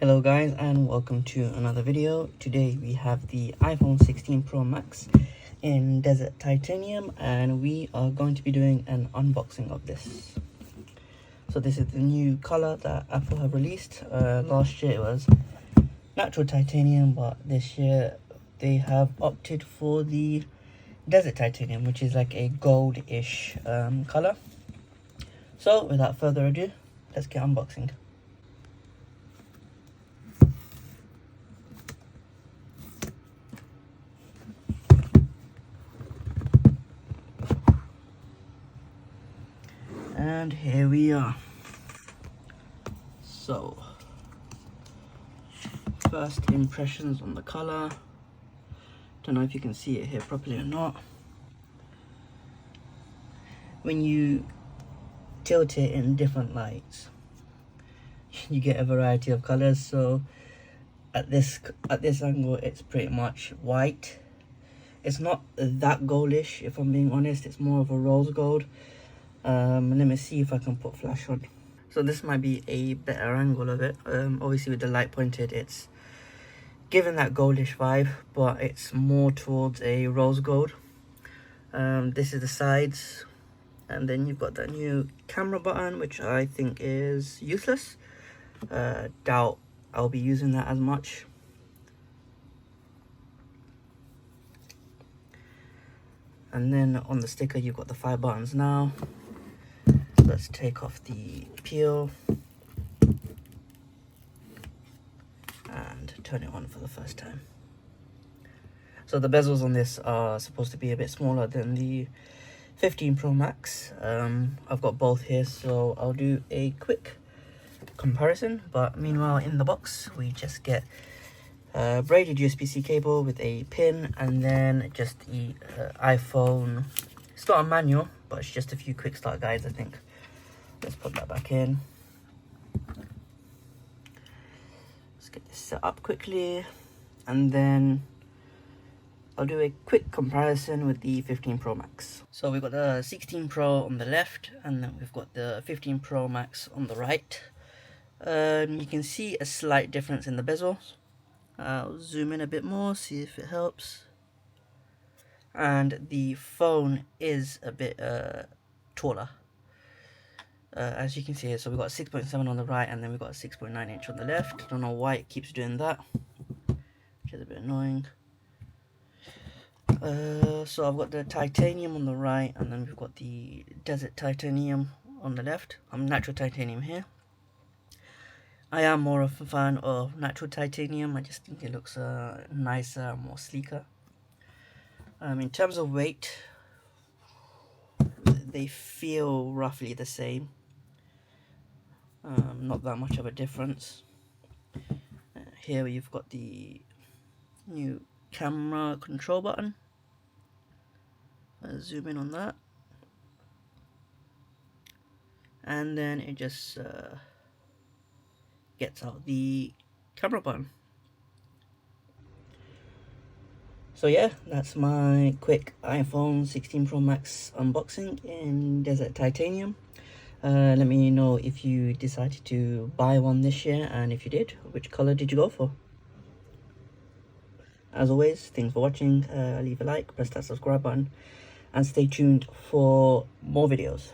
Hello guys, and welcome to another video. Today we have the iPhone 16 Pro Max in Desert Titanium, and we are going to be doing an unboxing of this. So this is the new color that Apple have released. Last year it was natural titanium, but this year they have opted for the Desert Titanium, which is like a gold-ish color. So without further ado, let's get unboxing. And here we are. So, first impressions on the color. Don't know if you can see it here properly or not. When you tilt it in different lights, you get a variety of colors. So at this angle, it's pretty much white. It's not that goldish, if I'm being honest. It's more of a rose gold. Let me see if I can put flash on. So this might be a better angle of it. Obviously with the light pointed, it's given that goldish vibe, but it's more towards a rose gold. This is the sides, and then you've got that new camera button, which I think is useless. Doubt I'll be using that as much. And then on the sticker you've got the 5 buttons now. Let's take off the peel and turn it on for the first time. So the bezels on this are supposed to be a bit smaller than the 15 Pro Max. I've got both here, so I'll do a quick comparison. But meanwhile, in the box we just get a braided USB-C cable with a pin, and then just the iPhone. It's not a manual, but it's just a few quick start guides, I think. Let's put that back in. Let's get this set up quickly, and then I'll do a quick comparison with the 15 Pro Max. So we've got the 16 Pro on the left, and then we've got the 15 Pro Max on the right. You can see a slight difference in the bezels. I'll zoom in a bit more, see if it helps. And the phone is a bit taller. As you can see here, so we've got 6.7 on the right, and then we've got a 6.9 inch on the left. I don't know why it keeps doing that, which is a bit annoying. So I've got the titanium on the right, and then we've got the Desert Titanium on the left. I'm natural titanium here. I am more of a fan of natural titanium. I just think it looks nicer, more sleeker. In terms of weight, they feel roughly the same. Not that much of a difference. Here you've got the new camera control button. Zoom in on that, and then it just gets out the camera button. So yeah, that's my quick iPhone 16 Pro Max unboxing in Desert Titanium. Let me know if you decided to buy one this year, and if you did, which color did you go for? As always, thanks for watching. Leave a like, press that subscribe button, and stay tuned for more videos.